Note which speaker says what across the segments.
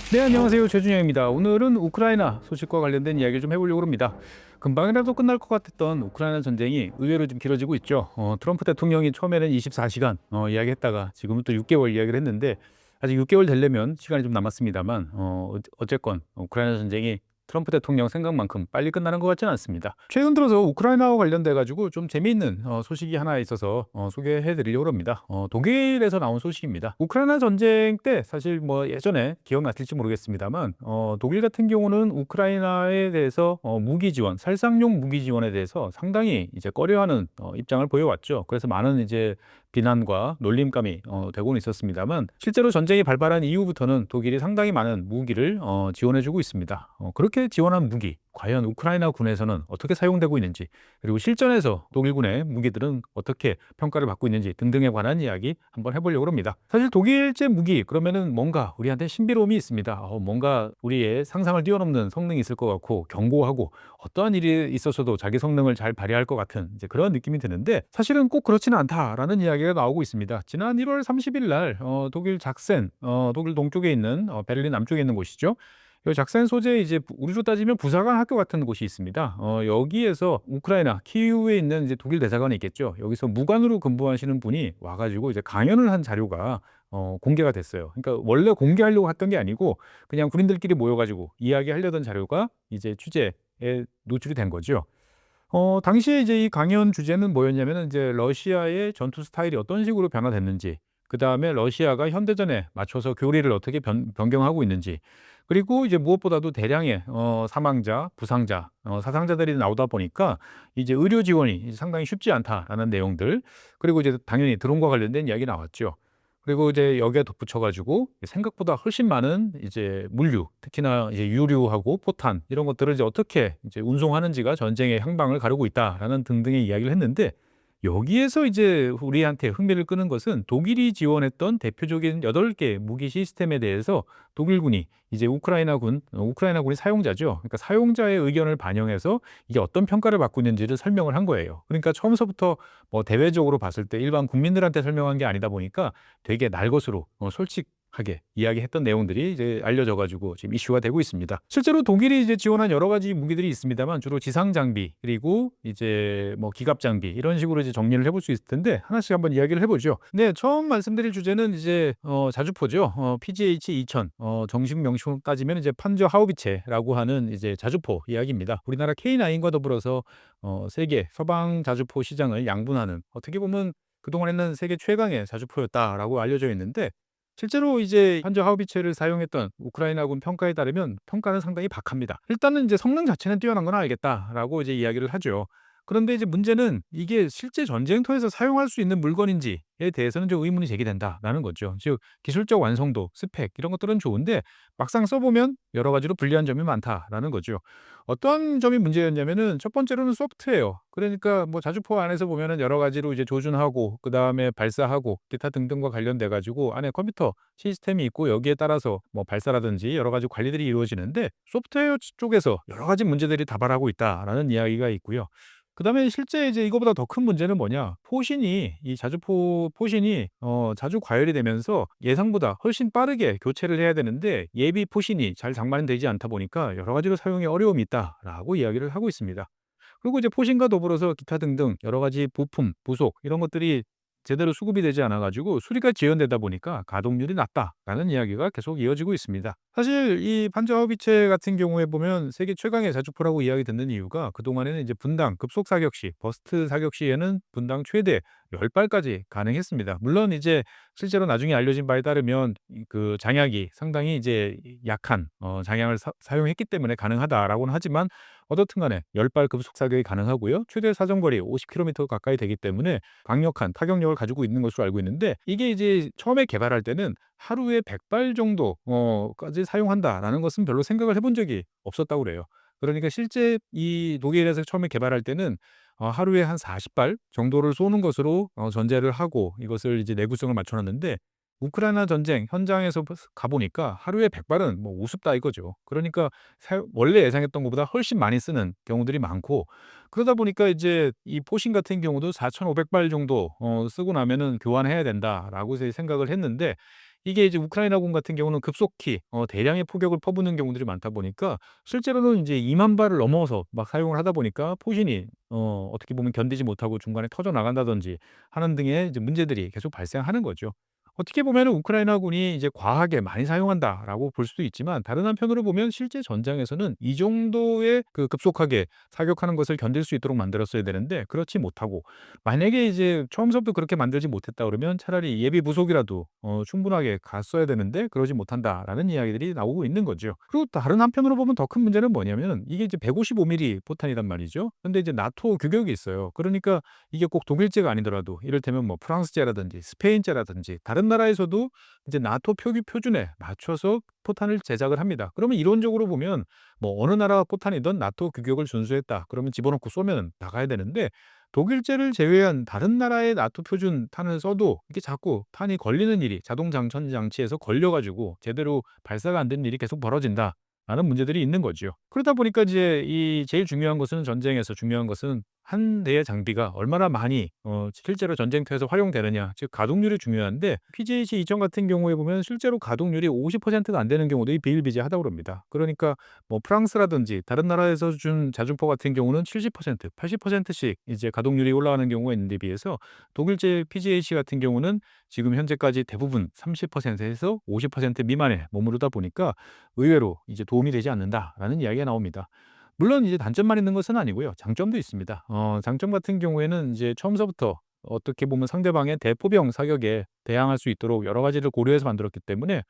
Speaker 1: 네, 안녕하세요. 최준영입니다. 오늘은 우크라이나 소식과 관련된 이야기를 좀 해보려고 합니다. 금방이라도 끝날 것 같았던 우크라이나 전쟁이 의외로 좀 길어지고 있죠. 트럼프 대통령이 처음에는 24시간 이야기했다가 지금은 또 6개월 이야기를 했는데 아직 6개월 되려면 시간이 좀 남았습니다만 어쨌건 우크라이나 전쟁이 트럼프 대통령 생각만큼 빨리 끝나는 것 같지는 않습니다. 최근 들어서 우크라이나와 관련돼 가지고 좀 재미있는 소식이 하나 있어서 소개해 드리려고 합니다. 독일에서 나온 소식입니다. 우크라이나 전쟁 때 사실 뭐 예전에 기억나실지 모르겠습니다만 독일 같은 경우는 우크라이나에 대해서 무기 지원, 살상용 무기 지원에 대해서 상당히 이제 꺼려하는 입장을 보여왔죠. 그래서 많은 이제 비난과 놀림감이 되고는 있었습니다만 실제로 전쟁이 발발한 이후부터는 독일이 상당히 많은 무기를 지원해주고 있습니다. 그렇게 지원한 무기, 과연 우크라이나 군에서는 어떻게 사용되고 있는지, 그리고 실전에서 독일군의 무기들은 어떻게 평가를 받고 있는지 등등에 관한 이야기 한번 해보려고 합니다. 사실 독일제 무기 그러면은 뭔가 우리한테 신비로움이 있습니다. 뭔가 우리의 상상을 뛰어넘는 성능이 있을 것 같고 견고하고 어떠한 일이 있었어도 자기 성능을 잘 발휘할 것 같은 이제 그런 느낌이 드는데 사실은 꼭 그렇지는 않다라는 이야기가 나오고 있습니다. 지난 1월 30일 날 독일 작센, 독일 동쪽에 있는 베를린 남쪽에 있는 곳이죠. 이 작센 소재 이제 우리로 따지면 부사관 학교 같은 곳이 있습니다. 여기에서 우크라이나 키이우에 있는 이제 독일 대사관이 있겠죠. 여기서 무관으로 근무하시는 분이 와가지고 이제 강연을 한 자료가 공개가 됐어요. 그러니까 원래 공개하려고 했던 게 아니고 그냥 군인들끼리 모여가지고 이야기하려던 자료가 이제 취재에 노출이 된 거죠. 당시에 이제 이 강연 주제는 뭐였냐면은 이제 러시아의 전투 스타일이 어떤 식으로 변화됐는지, 그다음에 러시아가 현대전에 맞춰서 교리를 어떻게 변경하고 있는지, 그리고 이제 무엇보다도 대량의 사망자, 부상자, 사상자들이 나오다 보니까 이제 의료 지원이 이제 상당히 쉽지 않다라는 내용들, 그리고 이제 당연히 드론과 관련된 이야기 나왔죠. 그리고 이제 여기에 덧붙여 가지고 생각보다 훨씬 많은 이제 물류, 특히나 이제 유류하고 포탄 이런 것들을 이제 어떻게 이제 운송하는지가 전쟁의 향방을 가르고 있다라는 등등의 이야기를 했는데, 여기에서 이제 우리한테 흥미를 끄는 것은 독일이 지원했던 대표적인 8개 무기 시스템에 대해서 독일군이 이제 우크라이나군이 사용자죠. 그러니까 사용자의 의견을 반영해서 이게 어떤 평가를 받고 있는지를 설명을 한 거예요. 그러니까 처음서부터 뭐 대외적으로 봤을 때 일반 국민들한테 설명한 게 아니다 보니까 되게 날것으로 솔직하게 이야기했던 내용들이 이제 알려져 가지고 지금 이슈가 되고 있습니다. 실제로 독일이 이제 지원한 여러 가지 무기들이 있습니다만 주로 지상 장비 그리고 이제 뭐 기갑 장비 이런 식으로 이제 정리를 해볼 수 있을 텐데 하나씩 한번 이야기를 해보죠. 네, 처음 말씀드릴 주제는 이제 자주포죠. PGH 2000 정식 명칭으로 따지면 이제 판저 하우비체라고 하는 이제 자주포 이야기입니다. 우리나라 K9과 더불어서 세계 서방 자주포 시장을 양분하는, 어떻게 보면 그동안에는 세계 최강의 자주포였다라고 알려져 있는데 실제로 이제 현재 하우비체를 사용했던 우크라이나군 평가에 따르면 평가는 상당히 박합니다. 일단은 이제 성능 자체는 뛰어난 건 알겠다라고 이제 이야기를 하죠. 그런데 이제 문제는 이게 실제 전쟁터에서 사용할 수 있는 물건인지에 대해서는 좀 의문이 제기된다라는 거죠. 즉 기술적 완성도, 스펙 이런 것들은 좋은데 막상 써보면 여러 가지로 불리한 점이 많다라는 거죠. 어떤 점이 문제였냐면은 첫 번째로는 소프트웨어. 그러니까 뭐 자주포 안에서 보면은 여러 가지로 이제 조준하고 그다음에 발사하고 기타 등등과 관련돼 가지고 안에 컴퓨터 시스템이 있고 여기에 따라서 뭐 발사라든지 여러 가지 관리들이 이루어지는데 소프트웨어 쪽에서 여러 가지 문제들이 다발하고 있다라는 이야기가 있고요. 그다음에 실제 이제 이거보다 더 큰 문제는 뭐냐? 이 자주포 포신이 자주 과열이 되면서 예상보다 훨씬 빠르게 교체를 해야 되는데 예비 포신이 잘 장만이 되지 않다 보니까 여러 가지로 사용에 어려움이 있다라고 이야기를 하고 있습니다. 그리고 이제 포신과 더불어서 기타 등등 여러 가지 부품, 부속 이런 것들이 제대로 수급이 되지 않아 가지고 수리가 지연되다 보니까 가동률이 낮다라는 이야기가 계속 이어지고 있습니다. 사실 이 판저하우비체 같은 경우에 보면 세계 최강의 자주포라고 이야기 듣는 이유가 그동안에는 이제 분당 급속 사격 시, 버스트 사격 시에는 분당 최대 10 발까지 가능했습니다. 물론 이제 실제로 나중에 알려진 바에 따르면 그 장약이 상당히 이제 약한 장약을 사용했기 때문에 가능하다라고는 하지만 어떻든 간에 10발 급속 사격이 가능하고요. 최대 사정거리 50km 가까이 되기 때문에 강력한 타격력을 가지고 있는 것으로 알고 있는데 이게 이제 처음에 개발할 때는 하루에 100발 정도 까지 사용한다라는 것은 별로 생각을 해본 적이 없었다고 그래요. 그러니까 실제 이 독일에서 처음에 개발할 때는 하루에 한 40발 정도를 쏘는 것으로 전제를 하고 이것을 이제 내구성을 맞춰 놨는데 우크라이나 전쟁 현장에서 가 보니까 하루에 100발은 뭐 우습다 이거죠. 그러니까 원래 예상했던 것보다 훨씬 많이 쓰는 경우들이 많고, 그러다 보니까 이제 이 포신 같은 경우도 4,500발 정도 쓰고 나면은 교환해야 된다라고 이제 생각을 했는데 이게 이제 우크라이나군 같은 경우는 급속히 대량의 포격을 퍼붓는 경우들이 많다 보니까 실제로는 이제 2만 발을 넘어서 막 사용을 하다 보니까 포신이 어떻게 보면 견디지 못하고 중간에 터져 나간다든지 하는 등의 이제 문제들이 계속 발생하는 거죠. 어떻게 보면은 '우크라이나군이 이제 과하게 많이 사용한다.'라고 볼 수도 있지만, 다른 한편으로 보면 실제 전장에서는 이 정도의 그 급속하게 사격하는 것을 견딜 수 있도록 만들었어야 되는데 그렇지 못하고, 만약에 이제 처음서부터 그렇게 만들지 못했다 그러면 차라리 예비 부속이라도 충분하게 갔어야 되는데 그러지 못한다라는 이야기들이 나오고 있는 거죠. 그리고 다른 한편으로 보면 더 큰 문제는 뭐냐면, 이게 이제 155mm 포탄이란 말이죠. 근데 이제 나토 규격이 있어요. 그러니까 이게 꼭 독일제가 아니더라도 이를테면 뭐 프랑스제라든지 스페인제라든지 다른 나라에서도 이제 나토 표기 표준에 맞춰서 포탄을 제작을 합니다. 그러면 이론적으로 보면 뭐 어느 나라 포탄이든 나토 규격을 준수했다 그러면 집어넣고 쏘면 나가야 되는데, 독일제를 제외한 다른 나라의 나토 표준 탄을 써도 이게 자꾸 탄이 걸리는 일이, 자동 장전 장치에서 걸려 가지고 제대로 발사가 안 되는 일이 계속 벌어진다라는 문제들이 있는 거죠. 그러다 보니까 이제 이 제일 중요한 것은, 전쟁에서 중요한 것은 한 대의 장비가 얼마나 많이 실제로 전쟁터에서 활용되느냐, 즉 가동률이 중요한데, PGH 2000 같은 경우에 보면 실제로 가동률이 50%가 안 되는 경우도 비일비재하다고 그럽니다. 그러니까 뭐 프랑스라든지 다른 나라에서 준 자주포 같은 경우는 70%, 80%씩 이제 가동률이 올라가는 경우가 있는데 비해서 독일제 PGH 같은 경우는 지금 현재까지 대부분 30%에서 50% 미만에 머무르다 보니까 의외로 이제 도움이 되지 않는다라는 이야기가 나옵니다. 물론 이제 단점만 있는 것은 아니고요. 장점도 있습니다. 장점 같은 경우에는 이제 처음서부터 어떻게 보면 상대방의 대포병 사격에 대항할 수 있도록 여러 가지를 고려해서 만들었기 때문에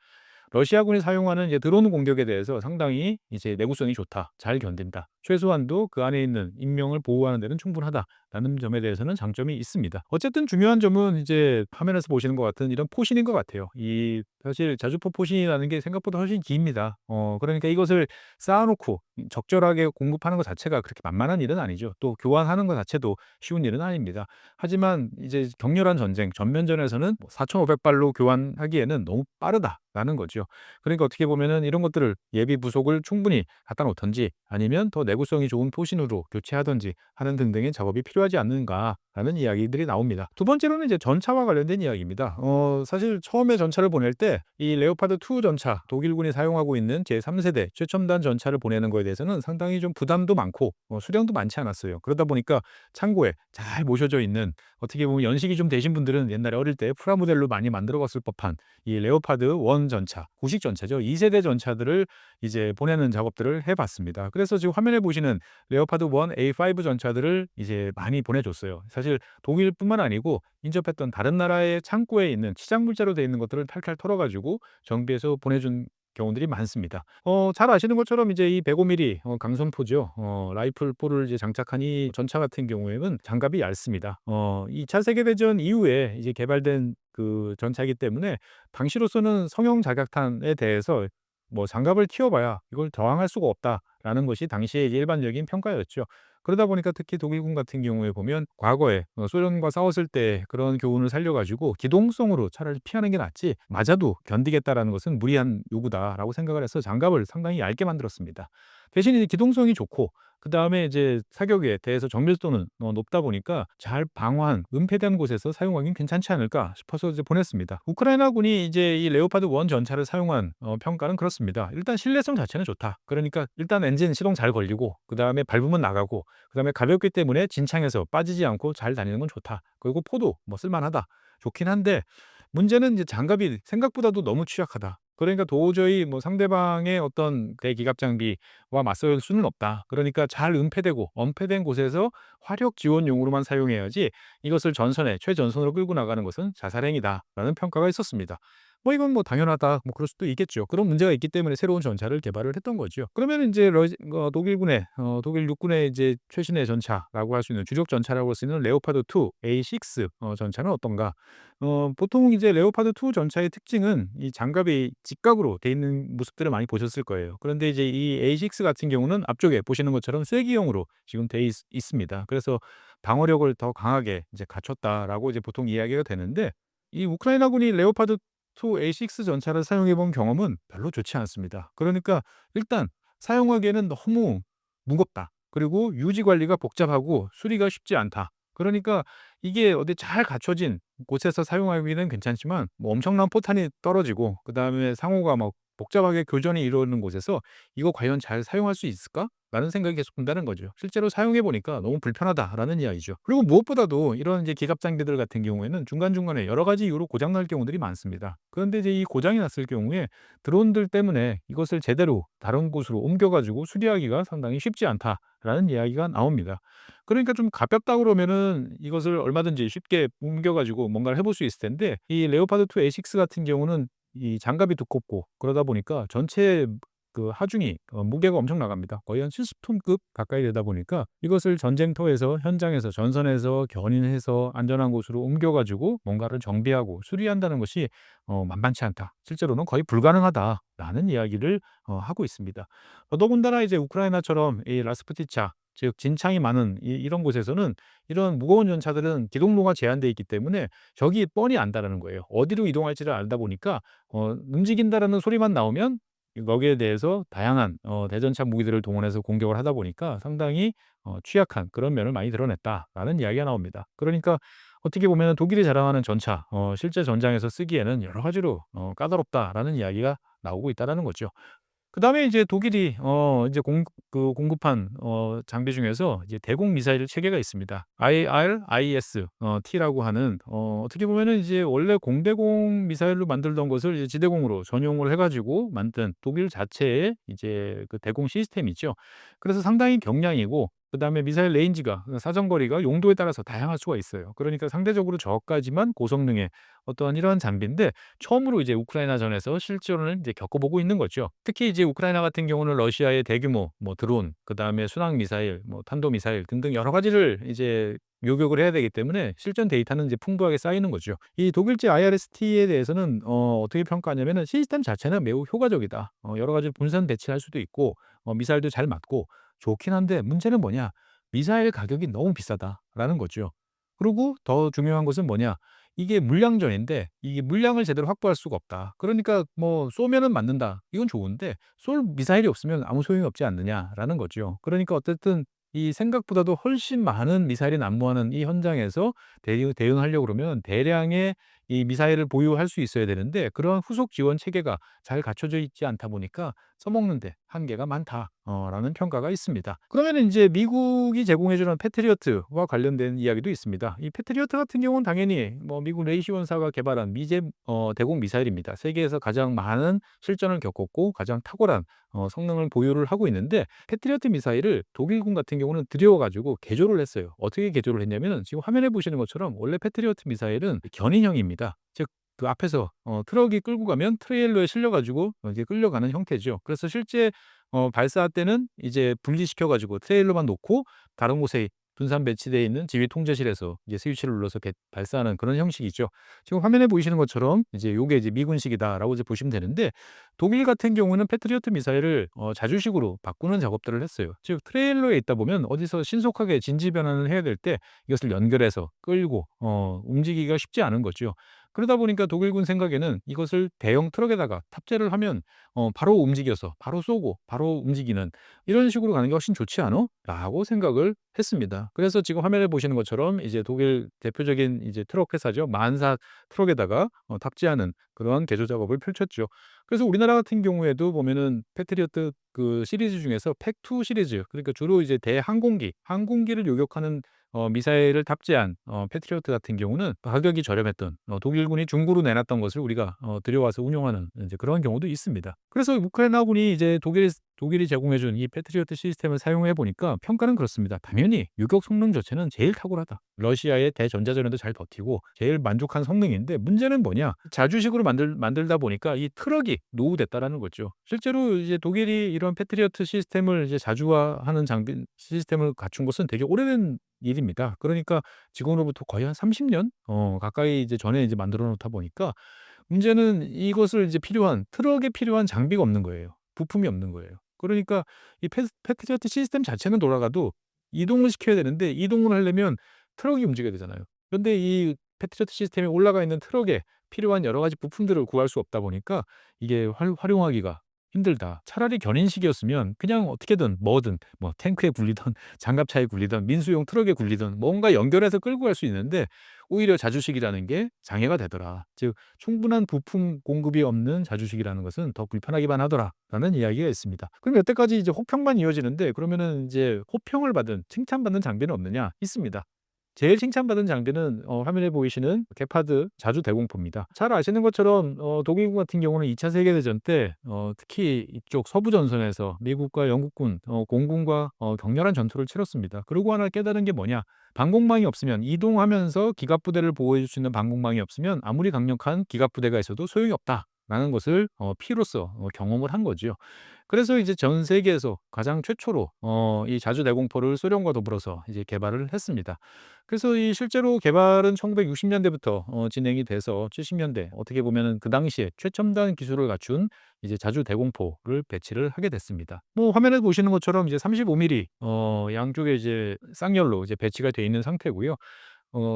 Speaker 1: 러시아군이 사용하는 이제 드론 공격에 대해서 상당히 이제 내구성이 좋다, 잘 견딘다, 최소한도 그 안에 있는 인명을 보호하는 데는 충분하다라는 점에 대해서는 장점이 있습니다. 어쨌든 중요한 점은 이제 화면에서 보시는 것 같은 이런 포신인 것 같아요. 이 사실 자주포 포신이라는 게 생각보다 훨씬 깁니다. 그러니까 이것을 쌓아 놓고 적절하게 공급하는 것 자체가 그렇게 만만한 일은 아니죠. 또 교환하는 것 자체도 쉬운 일은 아닙니다. 하지만 이제 격렬한 전쟁, 전면전에서는 4,500발로 교환하기에는 너무 빠르다라는 거죠. 그러니까 어떻게 보면은 이런 것들을 예비 부속을 충분히 갖다 놓든지, 아니면 더 내구성이 좋은 포신으로 교체하든지 하는 등등의 작업이 필요하지 않는가라는 이야기들이 나옵니다. 두 번째로는 이제 전차와 관련된 이야기입니다. 사실 처음에 전차를 보낼 때 이 레오파드 2 전차, 독일군이 사용하고 있는 제3세대 최첨단 전차를 보내는 거에 대해서는 상당히 좀 부담도 많고 수량도 많지 않았어요. 그러다 보니까 창고에 잘 모셔져 있는, 어떻게 보면 연식이 좀 되신 분들은 옛날에 어릴 때 프라모델로 많이 만들어 봤을 법한 이 레오파드 1 전차, 구식 전차죠. 2세대 전차들을 이제 보내는 작업들을 해 봤습니다. 그래서 지금 화면에 보시는 레오파드 1 A5 전차들을 이제 많이 보내 줬어요. 사실 독일뿐만 아니고 인접했던 다른 나라의 창고에 있는 치장 물자로 되어 있는 것들을 탈탈 털어 가지고 정비해서 보내준 경우들이 많습니다. 잘 아시는 것처럼 이제 이 105mm 강선포죠. 라이플포를 이제 장착한 이 전차 같은 경우에는 장갑이 얇습니다. 2차 세계대전 이후에 이제 개발된 그 전차이기 때문에 당시로서는 성형 자각탄에 대해서 뭐 장갑을 끼워 봐야 이걸 저항할 수가 없다라는 것이 당시의 이제 일반적인 평가였죠. 그러다 보니까 특히 독일군 같은 경우에 보면 과거에 소련과 싸웠을 때 그런 교훈을 살려 가지고 기동성으로 차라리 피하는 게 낫지 맞아도 견디겠다라는 것은 무리한 요구다라고 생각을 해서 장갑을 상당히 얇게 만들었습니다. 대신 이제 기동성이 좋고 그다음에 이제 사격에 대해서 정밀도는 높다 보니까 잘 방어한 은폐된 곳에서 사용하기는 괜찮지 않을까 싶어서 이제 보냈습니다. 우크라이나군이 이제 이 레오파드 1 전차를 사용한 평가는 그렇습니다. 일단 신뢰성 자체는 좋다. 그러니까 일단 엔진 시동 잘 걸리고 그다음에 밟으면 나가고 그다음에 가볍기 때문에 진창에서 빠지지 않고 잘 다니는 건 좋다. 그리고 포도 뭐 쓸만하다. 좋긴 한데 문제는 이제 장갑이 생각보다도 너무 취약하다. 그러니까 도저히 뭐 상대방의 어떤 대기갑 장비와 맞설 수는 없다. 그러니까 잘 은폐되고 엄폐된 곳에서 화력 지원용으로만 사용해야지 이것을 전선에 최전선으로 끌고 나가는 것은 자살행위다라는 평가가 있었습니다. 뭐 이건 뭐 당연하다. 뭐 그럴 수도 있겠죠. 그런 문제가 있기 때문에 새로운 전차를 개발을 했던 거죠. 그러면 이제 독일군의 독일 육군의 이제 최신의 전차라고 할 수 있는 주력 전차라고 할 수 있는 레오파드 2 A6 전차는 어떤가? 보통 이제 레오파드 2 전차의 특징은 이 장갑이 직각으로 돼 있는 모습들을 많이 보셨을 거예요. 그런데 이제 이 A6 같은 경우는 앞쪽에 보시는 것처럼 쐐기형으로 지금 돼 있습니다. 그래서 방어력을 더 강하게 이제 갖췄다라고 이제 보통 이야기가 되는데, 이 우크라이나군이 레오파드 2 A6 전차를 사용해 본 경험은 별로 좋지 않습니다. 그러니까 일단 사용하기에는 너무 무겁다. 그리고 유지 관리가 복잡하고 수리가 쉽지 않다. 그러니까 이게 어디 잘 갖춰진 곳에서 사용하기는 괜찮지만 뭐 엄청난 포탄이 떨어지고 그다음에 상호가 막 복잡하게 교전이 이루어지는 곳에서 '이거 과연 잘 사용할 수 있을까?'라는 생각이 계속 든다는 거죠. 실제로 사용해 보니까 "너무 불편하다."라는 이야기죠. 그리고 무엇보다도 이런 이제 기갑 장비들 같은 경우에는 중간중간에 여러 가지 이유로 고장 날 경우들이 많습니다. 그런데 이제 이 고장이 났을 경우에 드론들 때문에 이것을 제대로 다른 곳으로 옮겨 가지고 수리하기가 상당히 쉽지 않다라는 이야기가 나옵니다. 그러니까 좀 가볍다 그러면은 이것을 얼마든지 쉽게 옮겨 가지고 뭔가를 해볼 수 있을 텐데 이 레오파드 2 A6 같은 경우는 이 장갑이 두껍고 그러다 보니까 전체 그 하중이 무게가 엄청 나갑니다. 거의 한 70 톤급 가까이 되다 보니까 이것을 전쟁터에서 현장에서 전선에서 견인해서 안전한 곳으로 옮겨 가지고 뭔가를 정비하고 수리한다는 것이 만만치 않다. 실제로는 거의 불가능하다라는 이야기를 하고 있습니다. 더더군다나 이제 우크라이나처럼 이 라스푸티차 즉 진창이 많은 이런 곳에서는 이런 무거운 전차들은 기동로가 제한되어 있기 때문에 적이 뻔히 안다라는 거예요. 어디로 이동할지를 알다 보니까 움직인다라는 소리만 나오면 거기에 대해서 다양한 대전차 무기들을 동원해서 공격을 하다 보니까 상당히 취약한 그런 면을 많이 드러냈다라는 이야기가 나옵니다. 그러니까 어떻게 보면은 독일이 자랑하는 전차 실제 전장에서 쓰기에는 여러 가지로 까다롭다라는 이야기가 나오고 있다라는 거죠. 그다음에 이제 독일이 이제 공급한 장비 중에서 이제 대공 미사일 체계가 있습니다. IRIS T라고 하는 어떻게 보면은 이제 원래 공대공 미사일로 만들던 것을 이제 지대공으로 전용을 해 가지고 만든 독일 자체의 이제 그 대공 시스템이 죠. 그래서 상당히 경량이고 그다음에 미사일 레인지가 사정거리가 용도에 따라서 다양할 수가 있어요. 그러니까 상대적으로 저가지만 고성능의 어떠한 이러한 장비인데 처음으로 이제 우크라이나전에서 실전을 이제 겪어보고 있는 거죠. 특히 이제 우크라이나 같은 경우는 러시아의 대규모 뭐 드론, 그다음에 순항 미사일, 뭐 탄도 미사일 등등 여러 가지를 이제 요격을 해야 되기 때문에 실전 데이터는 이제 풍부하게 쌓이는 거죠. 이 독일제 IRST에 대해서는 어떻게 평가하냐면은 시스템 자체는 매우 효과적이다. 여러 가지 분산 배치할 수도 있고 미사일도 잘 맞고 좋긴 한데 문제는 뭐냐? 미사일 가격이 너무 비싸다라는 거죠. 그리고 더 중요한 것은 뭐냐? 이게 물량전인데 이게 물량을 제대로 확보할 수가 없다. 그러니까 뭐 쏘면은 맞는다. 이건 좋은데 쏠 미사일이 없으면 아무 소용이 없지 않느냐라는 거죠. 그러니까 어쨌든 이 생각보다도 훨씬 많은 미사일이 난무하는 이 현장에서 대응하려고 그러면 대량의 이 미사일을 보유할 수 있어야 되는데 그런 후속 지원 체계가 잘 갖춰져 있지 않다 보니까 써먹는 데 한계가 많다. 라는 평가가 있습니다. 그러면은 인제 미국이 제공해 주는 패트리어트와 관련된 이야기도 있습니다. 이 패트리어트 같은 경우는 당연히 뭐 미국 레이시온사가 개발한 미제 대공 미사일입니다. 세계에서 가장 많은 실전을 겪었고 가장 탁월한 성능을 보유를 하고 있는데 패트리어트 미사일을 독일군 같은 경우는 들여 가지고 개조를 했어요. 어떻게 개조를 했냐면은 지금 화면에 보시는 것처럼 원래 패트리어트 미사일은 견인형입니다. 즉 그 앞에서 트럭이 끌고 가면 트레일러에 실려 가지고 이제 끌려가는 형태죠. 그래서 실제 발사 때는 이제 분리시켜 가지고 트레일러만 놓고 다른 곳에 분산 배치되어 있는 지휘 통제실에서 이제 스위치를 눌러서 발사하는 그런 형식이죠. 지금 화면에 보이시는 것처럼 이제 요게 이제 미군식이다라고 이제 보시면 되는데 독일 같은 경우는 패트리어트 미사일을 자주식으로 바꾸는 작업들을 했어요. 즉 트레일러에 있다 보면 어디서 신속하게 진지 변환을 해야 될 때 이것을 연결해서 끌고 움직이기가 쉽지 않은 거죠. 그러다 보니까 독일군 생각에는 이것을 대형 트럭에다가 탑재를 하면 바로 움직여서 바로 쏘고 바로 움직이는 '이런 식으로 가는 게 훨씬 좋지 않어?' 라고 생각을 했습니다. 그래서 지금 화면에 보시는 것처럼 이제 독일 대표적인 이제 트럭 회사죠. 만사 트럭에다가 탑재하는 그런 개조 작업을 펼쳤죠. 그래서 우리나라 같은 경우에도 보면은 패트리어트 그 시리즈 중에서 팩2 시리즈 그러니까 주로 이제 항공기를 요격하는 미사일을 탑재한 패트리어트 같은 경우는 가격이 저렴했던 독일군이 중고로 내놨던 것을 우리가 들여와서 운용하는 인제 그런 경우도 있습니다. 그래서 우크라이나군이 이제 독일이 제공해 준 이 패트리어트 시스템을 사용해 보니까 평가는 그렇습니다. 당연히 유격 성능 자체는 제일 탁월하다. 러시아의 대전자전에도 잘 버티고 제일 만족한 성능인데 문제는 뭐냐? 자주식으로 만들다 보니까 이 트럭이 노후됐다라는 거죠. 실제로 이제 독일이 이런 패트리어트 시스템을 이제 자주화하는 장비 시스템을 갖춘 것은 되게 오래된 일입니다. 그러니까 지금으로부터 거의 한 30년 가까이 이제 전에 이제 만들어 놓다 보니까 문제는 이것을 이제 필요한 트럭에 필요한 장비가 없는 거예요. 부품이 없는 거예요. 그러니까 이 패트리어트 시스템 자체는 돌아가도 이동을 시켜야 되는데 이동을 하려면 트럭이 움직여야 되잖아요. 그런데 이 패트리어트 시스템에 올라가 있는 트럭에 필요한 여러 가지 부품들을 구할 수 없다 보니까 이게 활용하기가 힘들다. 차라리 견인식이었으면 그냥 어떻게든 뭐든 뭐 탱크에 굴리든 장갑차에 굴리든 민수용 트럭에 굴리든 뭔가 연결해서 끌고 갈 수 있는데 오히려 자주식이라는 게 장애가 되더라. 즉 충분한 부품 공급이 없는 자주식이라는 것은 더 불편하기만 하더라라는 이야기가 있습니다. 그럼 여태까지 이제 혹평만 이어지는데 그러면은 이제 호평을 받은 칭찬받는 장비는 없느냐? 있습니다. 제일 칭찬받은 장비는 화면에 보이시는 게파드 자주 대공포입니다. 잘 아시는 것처럼 독일군 같은 경우는 2차 세계대전 때 특히 이쪽 서부 전선에서 미국과 영국군 공군과 격렬한 전투를 치렀습니다. 그러고 하나 깨달은 게 뭐냐? 방공망이 없으면 이동하면서 기갑부대를 보호해 줄 수 있는 방공망이 없으면 아무리 강력한 기갑부대가 있어도 소용이 없다라는 것을 피로써 경험을 한 거지요. 그래서 이제 전 세계에서 가장 최초로 이 자주 대공포를 소련과 더불어서 이제 개발을 했습니다. 그래서 이 실제로 개발은 1960 년대부터 진행이 돼서 70 년대 어떻게 보면은 그 당시에 최첨단 기술을 갖춘 이제 자주 대공포를 배치를 하게 됐습니다. 뭐 화면에 보시는 것처럼 이제 35mm 양쪽에 이제 쌍열로 이제 배치가 돼 있는 상태고요.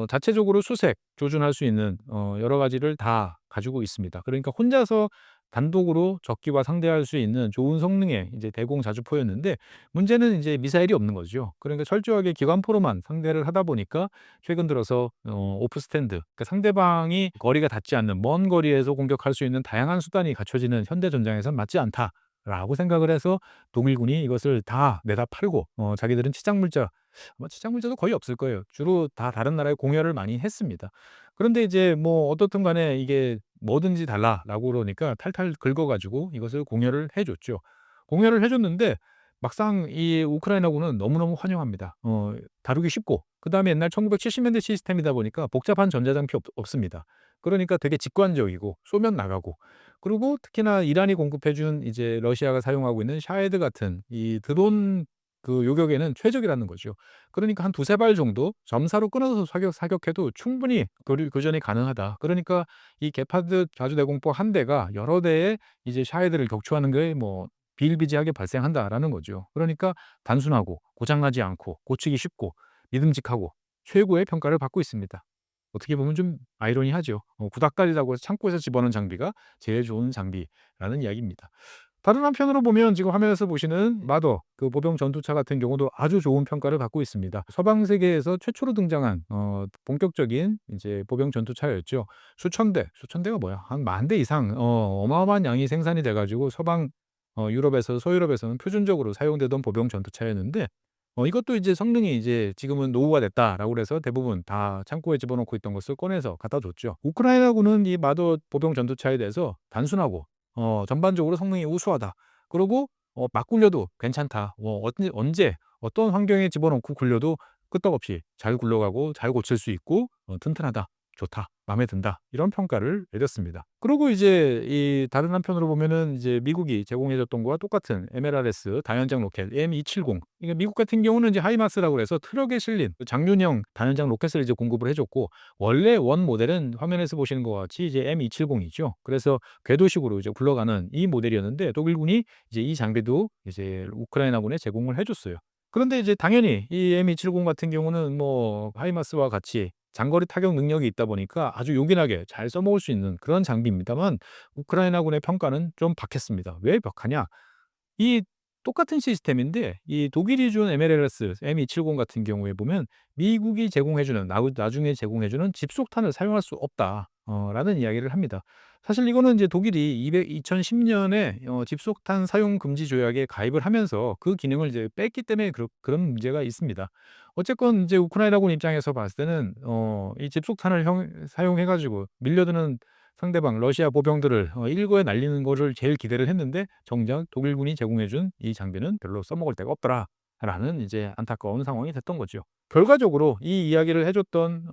Speaker 1: 자체적으로 수색, 조준할 수 있는 여러 가지를 다 가지고 있습니다. 그러니까 혼자서 단독으로 적기와 상대할 수 있는 좋은 성능의 이제 대공 자주포였는데 문제는 이제 미사일이 없는 거죠. 그러니까 철저하게 기관포로만 상대를 하다 보니까 최근 들어서 오프 스탠드, 그러니까 상대방이 거리가 닿지 않는 먼 거리에서 공격할 수 있는 다양한 수단이 갖춰지는 현대 전장에선 맞지 않다라고 생각을 해서 동일군이 이것을 다 내다 팔고 자기들은 치장 물자 아마 치장 물자도 거의 없을 거예요. 주로 다 다른 나라에 공여를 많이 했습니다. 그런데 이제 뭐 어떻든 간에 이게 "뭐든지 달라."라고 그러니까 탈탈 긁어 가지고 이것을 공여를 해 줬죠. 공여를 해 줬는데 막상 이 우크라이나군은 너무너무 환영합니다. 다루기 쉽고 그다음에 옛날 1970 년대 시스템이다 보니까 복잡한 전자장비 없습니다. 그러니까 되게 직관적이고 쏘면 나가고 그리고 특히나 이란이 공급해 준 이제 러시아가 사용하고 있는 샤헤드 같은 이 드론 그 요격에는 최적이라는 거죠. 그러니까 한 두세 발 정도 점사로 끊어서 사격해도 충분히 교전이 가능하다. 그러니까 이 게파드 자주대공포 한 대가 여러 대의 이제 샤헤드를 격추하는 게 뭐 비일비재하게 발생한다라는 거죠. 그러니까 단순하고 고장나지 않고 고치기 쉽고 믿음직하고 최고의 평가를 받고 있습니다. 어떻게 보면 좀 아이러니하죠. 구닥다리라고 해서 창고에서 집어넣은 장비가 제일 좋은 장비라는 이야기입니다. 다른 한편으로 보면 지금 화면에서 보시는 마더 그 보병 전투차 같은 경우도 아주 좋은 평가를 받고 있습니다. 서방 세계에서 최초로 등장한 본격적인 이제 보병 전투차였죠. 수천 대가 뭐야? 한 10,000대 이상 어마어마한 양이 생산이 돼 가지고 서방 유럽에서 서유럽에서는 표준적으로 사용되던 보병 전투차였는데 이것도 이제 성능이 이제 지금은 노후가 됐다라고 그래서 대부분 다 창고에 집어넣고 있던 것을 꺼내서 갖다 줬죠. 우크라이나군은 이 마더 보병 전투차에 대해서 단순하고 전반적으로 성능이 우수하다. 그리고 막 굴려도 괜찮다. 언제 어떤 환경에 집어넣고 굴려도 끄떡없이 잘 굴러가고 잘 고칠 수 있고 튼튼하다. 좋다. 마음에 든다. 이런 평가를 내렸습니다. 그리고 이제 이 다른 한편으로 보면은 이제 미국이 제공해 줬던 거와 똑같은 MLRS 다연장 로켓 M270. 이게 미국 같은 경우는 이제 하이마스라고 그래서 트럭에 실린 그 장륜형 다연장 로켓을 이제 공급을 해 줬고 원래 원 모델은 화면에서 보시는 것과 같이 이제 M270이죠. 그래서 궤도식으로 이제 굴러가는 이 모델이었는데 독일군이 이제 이 장비도 이제 우크라이나군에 제공을 해 줬어요. 그런데 이제 당연히 이 M270 같은 경우는 뭐 하이마스와 같이 장거리 타격 능력이 있다 보니까 아주 요긴하게 잘 써먹을 수 있는 그런 장비입니다만 우크라이나군의 평가는 좀 박했습니다. 왜 벽하냐? 이 똑같은 시스템인데 이 독일이 준 MLRS M270 같은 경우에 보면 미국이 제공해 주는 나중에 제공해 주는 집속탄을 사용할 수 없다. 라는 이야기를 합니다. 사실 이거는 이제 독일이 2010 년에 집속탄 사용 금지 조약에 가입을 하면서 그 기능을 이제 뺐기 때문에 그런 문제가 있습니다. 어쨌건 이제 우크라이나군 입장에서 봤을 때는 이 집속탄을 사용해 가지고 밀려드는 상대방 러시아 보병들을 일거에 날리는 거를 제일 기대를 했는데 정작 독일군이 제공해 준 이 장비는 별로 써먹을 데가 없더라라는 이제 안타까운 상황이 됐던 거죠. 결과적으로 이 이야기를 해 줬던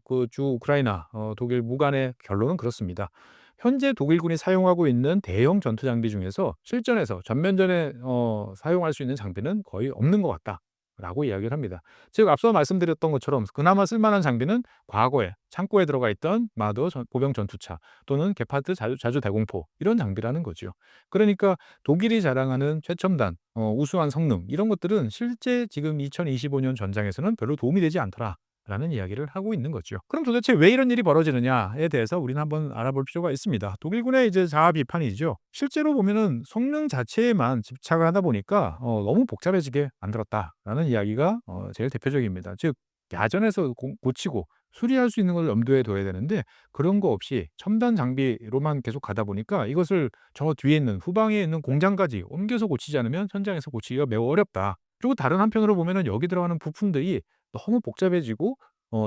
Speaker 1: 그 주 우크라이나 독일 무관의 결론은 그렇습니다. 현재 독일군이 사용하고 있는 대형 전투 장비 중에서 실전에서 전면전에 사용할 수 있는 장비는 거의 없는 것 같다라고 이야기를 합니다. 즉 앞서 말씀드렸던 것처럼 그나마 쓸만한 장비는 과거에 창고에 들어가 있던 마더 보병 전투차 또는 게파드 자주 대공포 이런 장비라는 거죠. 그러니까 독일이 자랑하는 최첨단 우수한 성능 이런 것들은 실제 지금 2025년 전장에서는 별로 도움이 되지 않더라. 라는 이야기를 하고 있는 거죠. 그럼 도대체 왜 이런 일이 벌어지느냐에 대해서 우리는 한번 알아볼 필요가 있습니다. 독일군의 이제 자아 비판이죠. 실제로 보면은 성능 자체에만 집착을 하다 보니까 너무 복잡해지게 만들었다라는 이야기가 제일 대표적입니다. 즉 야전에서 고치고 수리할 수 있는 걸 염두에 둬야 되는데 그런 거 없이 첨단 장비로만 계속 가다 보니까 이것을 저 뒤에 있는 후방에 있는 공장까지 옮겨서 고치지 않으면 현장에서 고치기가 매우 어렵다. 그리고 다른 한편으로 보면은 여기 들어가는 부품들이 너무 복잡해지고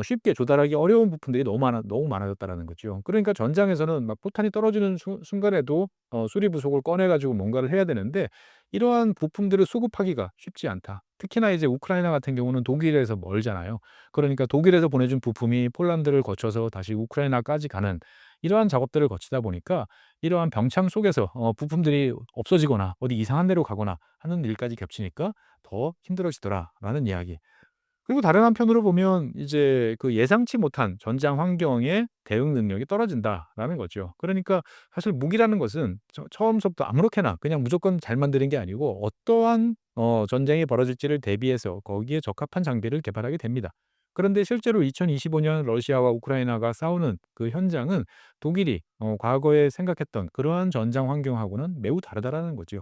Speaker 1: 쉽게 조달하기 어려운 부품들이 너무 많아졌다라는 거죠. 그러니까 전장에서는 막 포탄이 떨어지는 순간에도 수리 부속을 꺼내 가지고 뭔가를 해야 되는데 이러한 부품들을 수급하기가 쉽지 않다. 특히나 이제 우크라이나 같은 경우는 독일에서 멀잖아요. 그러니까 독일에서 보내준 부품이 폴란드를 거쳐서 다시 우크라이나까지 가는 이러한 작업들을 거치다 보니까 이러한 병창 속에서 부품들이 없어지거나 어디 이상한 데로 가거나 하는 일까지 겹치니까 더 힘들어지더라라는 이야기. 그리고 다른 한편으로 보면 이제 그 예상치 못한 전장 환경에 대응 능력이 떨어진다라는 거죠. 그러니까 사실 무기라는 것은 처음부터 아무렇게나 그냥 무조건 잘 만드는 게 아니고 어떠한 전쟁이 벌어질지를 대비해서 거기에 적합한 장비를 개발하게 됩니다. 그런데 실제로 2025년 러시아와 우크라이나가 싸우는 그 현장은 독일이 과거에 생각했던 그러한 전장 환경하고는 매우 다르다라는 거죠.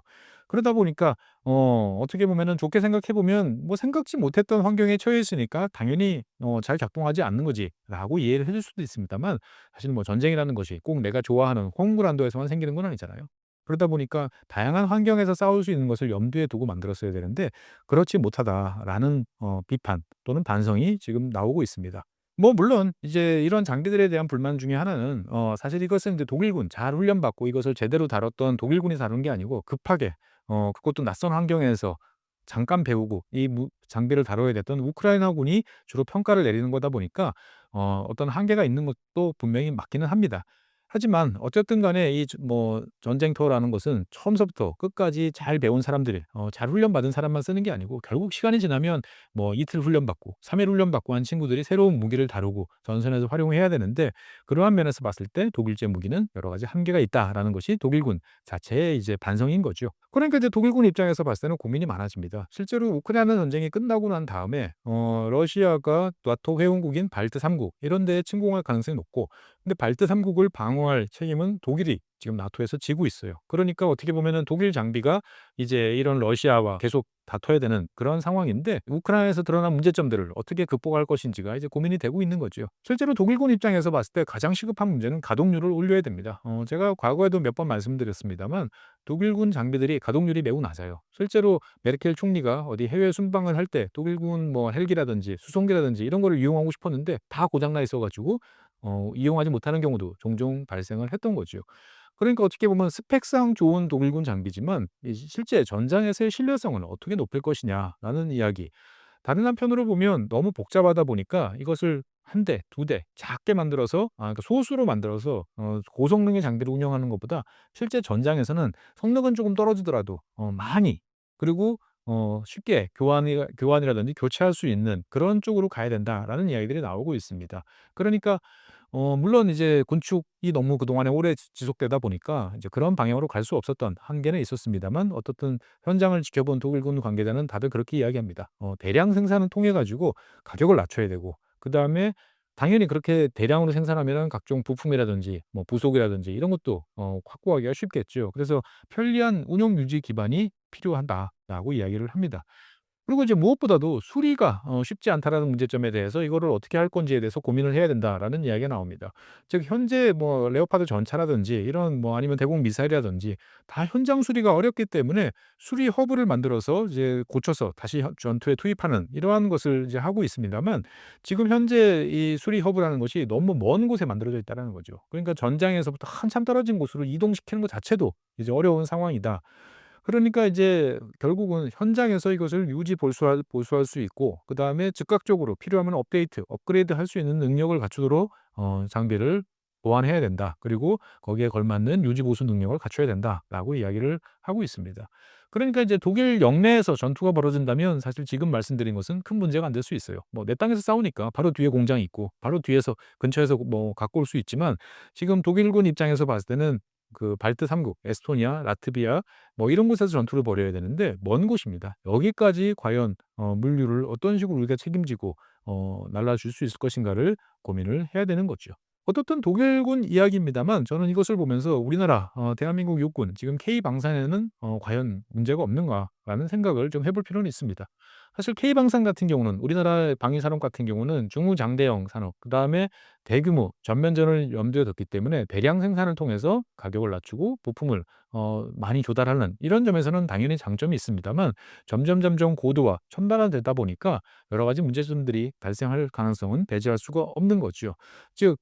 Speaker 1: 그러다 보니까 어떻게 보면은 좋게 생각해 보면 뭐 생각지 못했던 환경에 처해 있으니까 당연히 '잘 작동하지 않는 거지.'라고 이해를 해줄 수도 있습니다만 사실 뭐 전쟁이라는 것이 꼭 내가 좋아하는 홈그라운드에서만 생기는 건 아니잖아요. 그러다 보니까 다양한 환경에서 싸울 수 있는 것을 염두에 두고 만들었어야 되는데 그렇지 못하다라는 비판 또는 반성이 지금 나오고 있습니다. 뭐 물론 이제 이런 장비들에 대한 불만 중에 하나는 사실 이것은 이제 독일군 잘 훈련받고 이것을 제대로 다뤘던 독일군이 다룬 게 아니고 급하게 그것도 낯선 환경에서 잠깐 배우고 이 장비를 다뤄야 됐던 우크라이나군이 주로 평가를 내리는 거다 보니까 어떤 한계가 있는 것도 분명히 맞기는 합니다. 하지만 어쨌든 간에 이 뭐 전쟁터라는 것은 처음서부터 끝까지 잘 배운 사람들 잘 훈련받은 사람만 쓰는 게 아니고 결국 시간이 지나면 뭐 이틀 훈련받고 3일 훈련받고 한 친구들이 새로운 무기를 다루고 전선에서 활용해야 되는데 그러한 면에서 봤을 때 독일제 무기는 여러 가지 한계가 있다라는 것이 독일군 자체의 이제 반성인 거죠. 그러니까 이제 독일군 입장에서 봤을 때는 고민이 많아집니다. 실제로 우크라이나 전쟁이 끝나고 난 다음에 러시아가 나토 회원국인 발트 3국 이런 데에 침공할 가능성이 높고 근데 발트 3국을 방어할 책임은 독일이 지금 나토에서 지고 있어요. 그러니까 어떻게 보면은 독일 장비가 이제 이런 러시아와 계속 다퉈야 되는 그런 상황인데 우크라이나에서 드러난 문제점들을 어떻게 극복할 것인지가 이제 고민이 되고 있는 거죠. 실제로 독일군 입장에서 봤을 때 가장 시급한 문제는 가동률을 올려야 됩니다. 제가 과거에도 몇 번 말씀드렸습니다만 독일군 장비들이 가동률이 매우 낮아요. 실제로 메르켈 총리가 어디 해외 순방을 할 때 독일군 뭐 헬기라든지 수송기라든지 이런 거를 이용하고 싶었는데 다 고장 나 있어 가지고 이용하지 못하는 경우도 종종 발생을 했던 거죠. 그러니까 어떻게 보면 스펙상 좋은 독일군 장비지만 이 실제 전장에서의 신뢰성을 어떻게 높일 것이냐라는 이야기. 다른 한편으로 보면 너무 복잡하다 보니까 이것을 한 대, 두 대 작게 만들어서 그러니까 소수로 만들어서 고성능의 장비를 운영하는 것보다 실제 전장에서는 성능은 조금 떨어지더라도 많이 그리고 쉽게 교환이라든지 교체할 수 있는 그런 쪽으로 가야 된다라는 이야기들이 나오고 있습니다. 그러니까 물론 이제 군축이 너무 그동안에 오래 지속되다 보니까 이제 그런 방향으로 갈 수 없었던 한계는 있었습니다만 어떻든 현장을 지켜본 독일군 관계자는 다들 그렇게 이야기합니다. 대량 생산을 통해 가지고 가격을 낮춰야 되고 그다음에 당연히 그렇게 대량으로 생산하면은 각종 부품이라든지 뭐 부속이라든지 이런 것도 확보하기가 쉽겠죠. 그래서 편리한 운영 유지 기반이 필요하다라고 이야기를 합니다. 그리고 이제 무엇보다도 수리가 쉽지 않다라는 문제점에 대해서 이거를 어떻게 할 건지에 대해서 고민을 해야 된다라는 이야기가 나옵니다. 즉 현재 뭐 레오파드 전차라든지 이런 뭐 아니면 대공 미사일이라든지 다 현장 수리가 어렵기 때문에 수리 허브를 만들어서 이제 고쳐서 다시 전투에 투입하는 이러한 것을 이제 하고 있습니다만 지금 현재 이 수리 허브라는 것이 너무 먼 곳에 만들어져 있다는 거죠. 그러니까 전장에서부터 한참 떨어진 곳으로 이동시키는 것 자체도 이제 어려운 상황이다. 그러니까 이제 결국은 현장에서 이것을 보수할 수 있고 그다음에 즉각적으로 필요하면 업데이트, 업그레이드할 수 있는 능력을 갖추도록 장비를 보완해야 된다. 그리고 거기에 걸맞는 유지 보수 능력을 갖춰야 된다라고 이야기를 하고 있습니다. 그러니까 이제 독일 영내에서 전투가 벌어진다면 사실 지금 말씀드린 것은 큰 문제가 안 될 수 있어요. 뭐 내 땅에서 싸우니까 바로 뒤에 공장이 있고 바로 뒤에서 근처에서 뭐 갖고 올 수 있지만 지금 독일군 입장에서 봤을 때는 그 발트 3국, 에스토니아, 라트비아 뭐 이런 곳에서 전투를 벌여야 되는데 먼 곳입니다. 여기까지 과연 물류를 어떤 식으로 우리가 책임지고 날라줄 수 있을 것인가를 고민을 해야 되는 거죠. 어떻든 독일군 이야기입니다만 저는 이것을 보면서 우리나라 대한민국 육군 지금 K 방산에는 과연 문제가 없는가라는 생각을 좀 해볼 필요는 있습니다. 사실 K 방산 같은 경우는 우리나라의 방위 산업 같은 경우는 중무장대형 산업, 그다음에 대규모 전면전을 염두에 뒀기 때문에 대량 생산을 통해서 가격을 낮추고 부품을 많이 조달하는 이런 점에서는 당연히 장점이 있습니다만 점점 고도화 첨단화되다 보니까 여러 가지 문제점들이 발생할 가능성은 배제할 수가 없는 거죠. 즉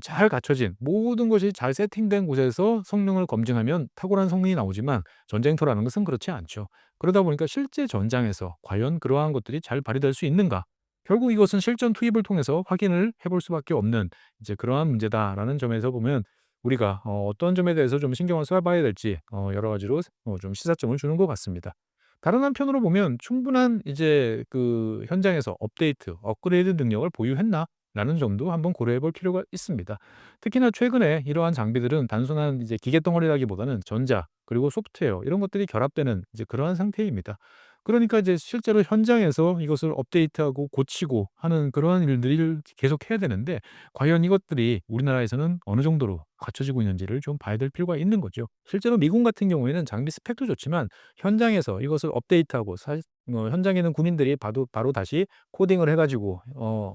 Speaker 1: 잘 갖춰진 모든 것이 잘 세팅된 곳에서 성능을 검증하면 탁월한 성능이 나오지만 전쟁터라는 것은 그렇지 않죠. 그러다 보니까 실제 전장에서 과연 그러한 것들이 잘 발휘될 수 있는가? 결국 이것은 실전 투입을 통해서 확인을 해볼 수밖에 없는 이제 그러한 문제다라는 점에서 보면 우리가 어떤 점에 대해서 좀 신경을 써봐야 될지 여러 가지로 좀 시사점을 주는 것 같습니다. 다른 한편으로 보면 충분한 이제 그 현장에서 업데이트, 업그레이드 능력을 보유했나? 라는 점도 한번 고려해 볼 필요가 있습니다. 특히나 최근에 이러한 장비들은 단순한 이제 기계 덩어리라기보다는 전자 그리고 소프트웨어 이런 것들이 결합되는 이제 그러한 상태입니다. 그러니까 이제 실제로 현장에서 이것을 업데이트하고 고치고 하는 그러한 일들을 계속 해야 되는데 과연 이것들이 우리나라에서는 어느 정도로 갖춰지고 있는지를 좀 봐야 될 필요가 있는 거죠. 실제로 미군 같은 경우에는 장비 스펙도 좋지만 현장에서 이것을 업데이트하고 현장에 있는 군인들이 바로 다시 코딩을 해 가지고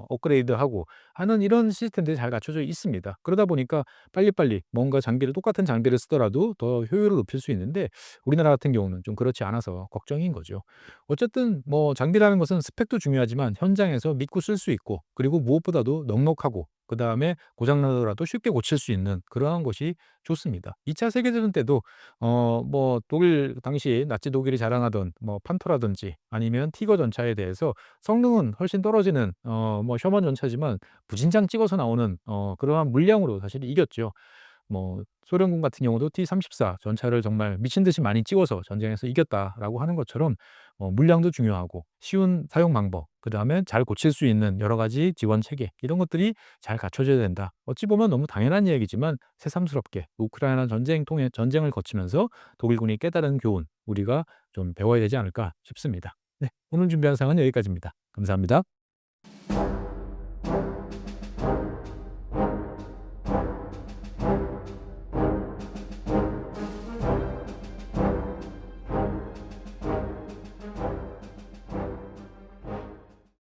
Speaker 1: 업그레이드하고 하는 이런 시스템들이 잘 갖춰져 있습니다. 그러다 보니까 빨리빨리 뭔가 장비를 똑같은 장비를 쓰더라도 더 효율을 높일 수 있는데 우리나라 같은 경우는 좀 그렇지 않아서 걱정인 거죠. 어쨌든 뭐 장비라는 것은 스펙도 중요하지만 현장에서 믿고 쓸 수 있고 그리고 무엇보다도 넉넉하고 그다음에 고장 나더라도 쉽게 고칠 수 있는 그러한 것이 좋습니다. 2차 세계대전 때도 뭐 독일 당시 나치 독일이 자랑하던 뭐 판터라든지 아니면 티거 전차에 대해서 성능은 훨씬 떨어지는 뭐 셔먼 전차지만 무진장 찍어서 나오는 그러한 물량으로 사실 이겼죠. 뭐 소련군 같은 경우도 T-34 전차를 정말 미친 듯이 많이 찍어서 전쟁에서 이겼다라고 하는 것처럼 물량도 중요하고 쉬운 사용 방법, 그다음에 잘 고칠 수 있는 여러 가지 지원 체계 이런 것들이 잘 갖춰져야 된다. 어찌 보면 너무 당연한 이야기지만 새삼스럽게 우크라이나 전쟁을 거치면서 독일군이 깨달은 교훈 우리가 좀 배워야 되지 않을까 싶습니다. 네, 오늘 준비한 사항은 여기까지입니다. 감사합니다.